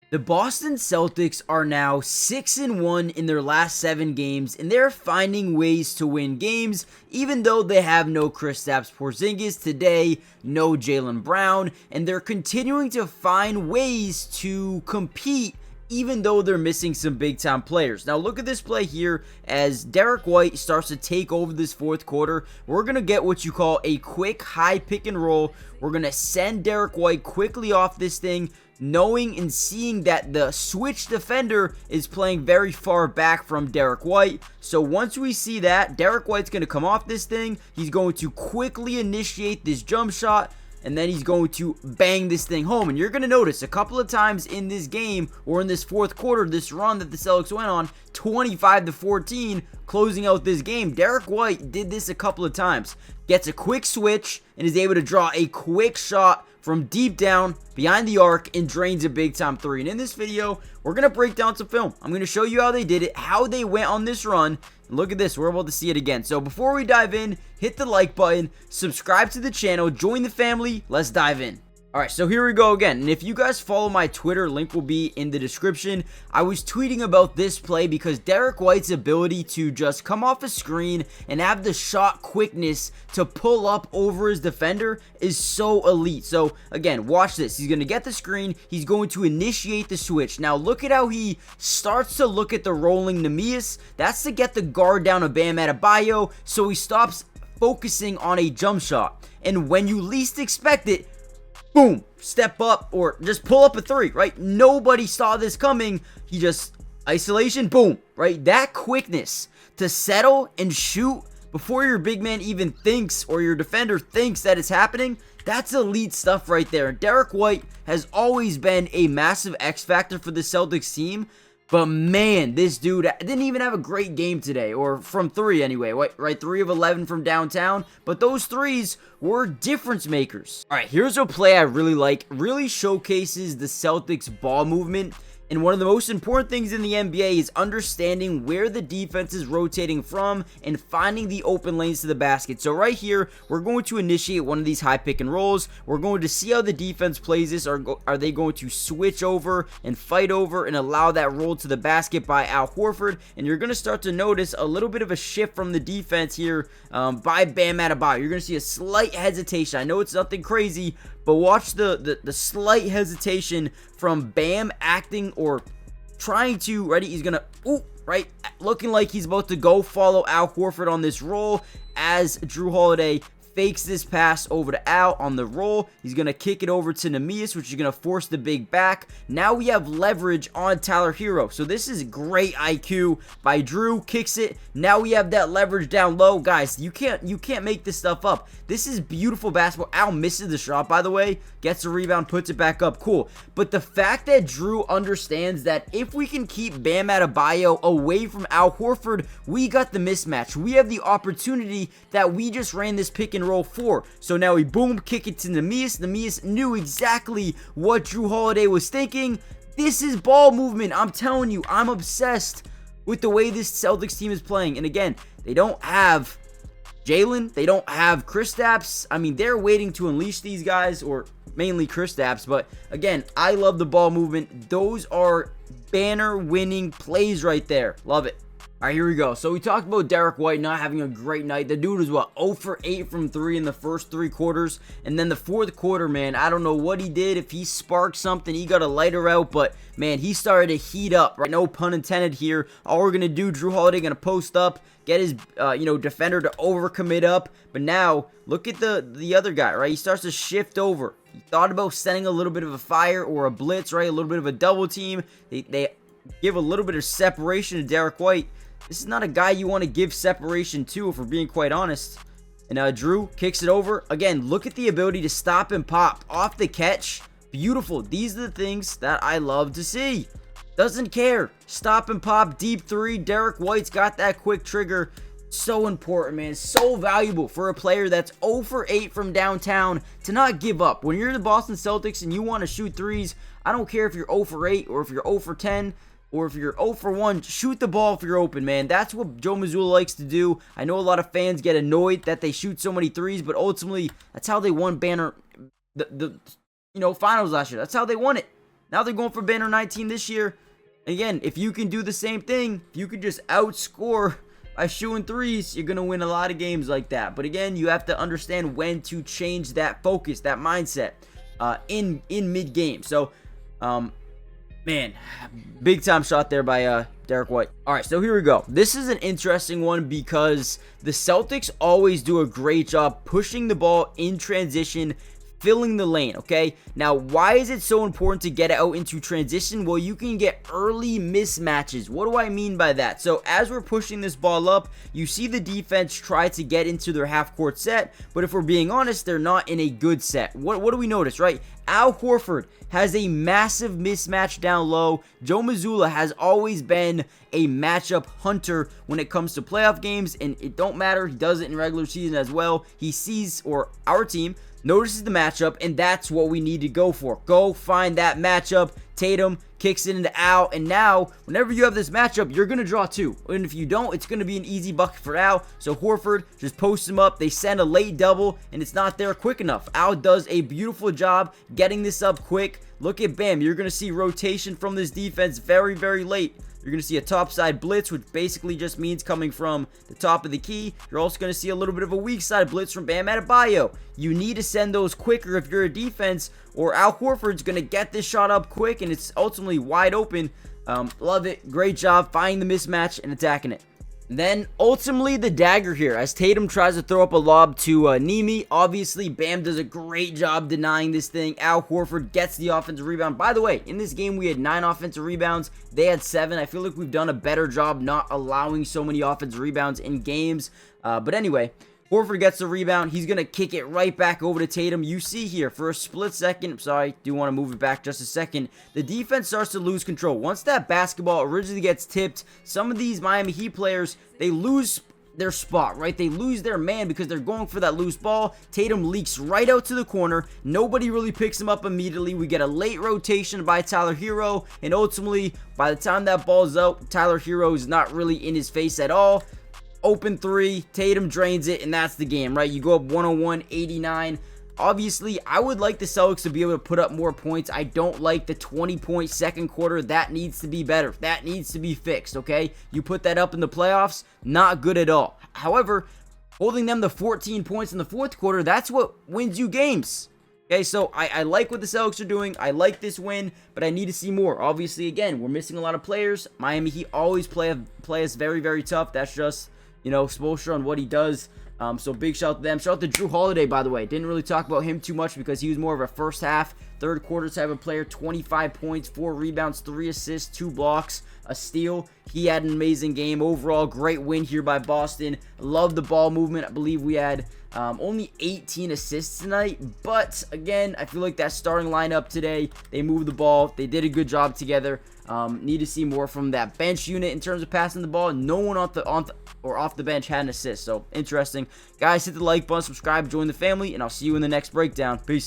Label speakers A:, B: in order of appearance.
A: The Boston Celtics are now 6-1 in their last 7 games, and they're finding ways to win games, even though they have no Kristaps Porzingis today, no Jaylen Brown, and they're continuing to find ways to compete even though they're missing some big-time players. Now, look at this play here as Derrick White starts to take over this fourth quarter. We're going to get what you call a quick high pick and roll. We're going to send Derrick White quickly off this thing, knowing and seeing that the switch defender is playing very far back from Derrick White. So once we see that, Derrick White's going to come off this thing. He's going to quickly initiate this jump shot, and then he's going to bang this thing home. And you're going to notice a couple of times in this game, or in this fourth quarter, this run that the Celtics went on, 25-14, closing out this game. Derrick White did this a couple of times. Gets a quick switch and is able to draw a quick shot from deep down behind the arc and drains a big time three. And in this video, we're going to break down some film. I'm going to show you how they did it, how they went on this run. And look at this, we're able to see it again. So before we dive in, hit the like button, subscribe to the channel, join the family, let's dive in. Alright, so here we go again, and if you guys follow my Twitter, link will be in the description. I was tweeting about this play because Derrick White's ability to just come off a screen and have the shot quickness to pull up over his defender is so elite. So again, watch this. He's going to get the screen, he's going to initiate the switch. Now look at how he starts to look at the rolling Neemias. That's to get the guard down of Bam Adebayo, so he stops focusing on a jump shot. And when you least expect it, boom, step up or just pull up a three, right? Nobody saw this coming. He just, isolation, boom, right? That quickness to settle and shoot before your big man even thinks or your defender thinks that it's happening, that's elite stuff right there. Derrick White has always been a massive X factor for the Celtics team. But man, this dude didn't even have a great game today, or from 3 anyway, right? 3 of 11 from downtown, but those threes were difference makers. All right, here's a play I really like. Really showcases the Celtics ball movement. And one of the most important things in the NBA is understanding where the defense is rotating from and finding the open lanes to the basket. So right here, we're going to initiate one of these high pick and rolls. We're going to see how the defense plays this. Are they going to switch over and fight over and allow that roll to the basket by Al Horford? And you're going to start to notice a little bit of a shift from the defense here by Bam Adebayo. You're going to see a slight hesitation. I know it's nothing crazy, but watch the slight hesitation from Bam acting or trying to, ready, he's gonna, right, looking like he's about to go follow Al Horford on this roll as Jrue Holiday fakes this pass over to Al on the roll. He's going to kick it over to Neemias, which is going to force the big back. Now we have leverage on Tyler Hero. So this is great IQ by Jrue. Kicks it. Now we have that leverage down low. Guys, you can't make this stuff up. This is beautiful basketball. Al misses the shot, by the way. Gets the rebound, puts it back up. Cool. But the fact that Jrue understands that if we can keep Bam Adebayo away from Al Horford, we got the mismatch. We have the opportunity that we just ran this pick and roll for. So now we boom, kick it to Neemias. Neemias knew exactly what Jrue Holiday was thinking. This is ball movement. I'm telling you, I'm obsessed with the way this Celtics team is playing. And again, they don't have Jaylen. They don't have Kristaps. I mean, they're waiting to unleash these guys, or mainly Kristaps. But again, I love the ball movement. Those are banner winning plays right there. Love it. All right, here we go. So we talked about Derrick White not having a great night. The dude was, what, 0 for 8 from 3 in the first 3 quarters. And then the fourth quarter, man, I don't know what he did. If he sparked something, he got a lighter out. But, man, he started to heat up, right? No pun intended here. All we're going to do, Jrue Holiday going to post up, get his, defender to overcommit up. But now, look at the other guy, right? He starts to shift over. He thought about sending a little bit of a fire or a blitz, right? A little bit of a double team. They give a little bit of separation to Derrick White. This is not a guy you want to give separation to, if we're being quite honest. And Jrue kicks it over. Again, look at the ability to stop and pop off the catch. Beautiful. These are the things that I love to see. Doesn't care. Stop and pop, deep three. Derrick White's got that quick trigger. So important, man. So valuable for a player that's 0 for 8 from downtown to not give up. When you're the Boston Celtics and you want to shoot threes, I don't care if you're 0 for 8 or if you're 0 for 10. Or if you're 0 for 1, shoot the ball if you're open, man. That's what Joe Mazzulla likes to do. I know a lot of fans get annoyed that they shoot so many threes, but ultimately, that's how they won the finals last year. That's how they won it. Now they're going for banner 19 this year. Again, if you can do the same thing, if you can just outscore by shooting threes, you're going to win a lot of games like that. But again, you have to understand when to change that focus, that mindset in mid-game. So, man, big time shot there by Derrick White. All right, so here we go. This is an interesting one because the Celtics always do a great job pushing the ball in transition, filling the lane, okay? Now, why is it so important to get out into transition? Well, you can get early mismatches. What do I mean by that? So, as we're pushing this ball up, you see the defense try to get into their half-court set, but if we're being honest, they're not in a good set. What do we notice, right? Al Horford has a massive mismatch down low. Joe Mazzulla has always been a matchup hunter when it comes to playoff games, and it don't matter. He does it in regular season as well. He sees, or our team notices the matchup, and that's what we need to go for. Go find that matchup. Tatum kicks it into Al, and now, whenever you have this matchup, you're going to draw two. And if you don't, it's going to be an easy bucket for Al. So Horford just posts him up. They send a late double, and it's not there quick enough. Al does a beautiful job getting this up quick. Look at Bam. You're going to see rotation from this defense very, very late. You're going to see a topside blitz, which basically just means coming from the top of the key. You're also going to see a little bit of a weak side blitz from Bam Adebayo. You need to send those quicker if you're a defense, or Al Horford's going to get this shot up quick, and it's ultimately wide open. Love it. Great job finding the mismatch and attacking it. Then, ultimately, the dagger here, as Tatum tries to throw up a lob to Nemi. Obviously, Bam does a great job denying this thing. Al Horford gets the offensive rebound. By the way, in this game, we had 9 offensive rebounds. They had 7. I feel like we've done a better job not allowing so many offensive rebounds in games. But anyway, Horford gets the rebound. He's going to kick it right back over to Tatum. You see here, for a split second, sorry, do want to move it back just a second. The defense starts to lose control. Once that basketball originally gets tipped, some of these Miami Heat players, they lose their spot, right? They lose their man because they're going for that loose ball. Tatum leaks right out to the corner. Nobody really picks him up immediately. We get a late rotation by Tyler Hero, and ultimately, by the time that ball's out, Tyler Hero is not really in his face at all. Open three, Tatum drains it, and that's the game, right? You go up 101-89. Obviously, I would like the Celtics to be able to put up more points. I don't like the 20-point second quarter. That needs to be better. That needs to be fixed, okay? You put that up in the playoffs, not good at all. However, holding them to 14 points in the fourth quarter, that's what wins you games. Okay, so I like what the Celtics are doing. I like this win, but I need to see more. Obviously, again, we're missing a lot of players. Miami Heat always play us very, very tough. That's just, you know, Spoelstra on what he does. So big shout out to them. Shout out to Drew Holiday, by the way. Didn't really talk about him too much because he was more of a first half, third quarter type of player. 25 points, 4 rebounds, 3 assists, 2 blocks, a steal. He had an amazing game. Overall, great win here by Boston. Love the ball movement. I believe we had only 18 assists tonight. But, again, I feel like that starting lineup today, they moved the ball. They did a good job together. Need to see more from that bench unit in terms of passing the ball. No one off the bench had an assist. So, interesting. Guys, hit the like button, subscribe, join the family, and I'll see you in the next breakdown. Peace.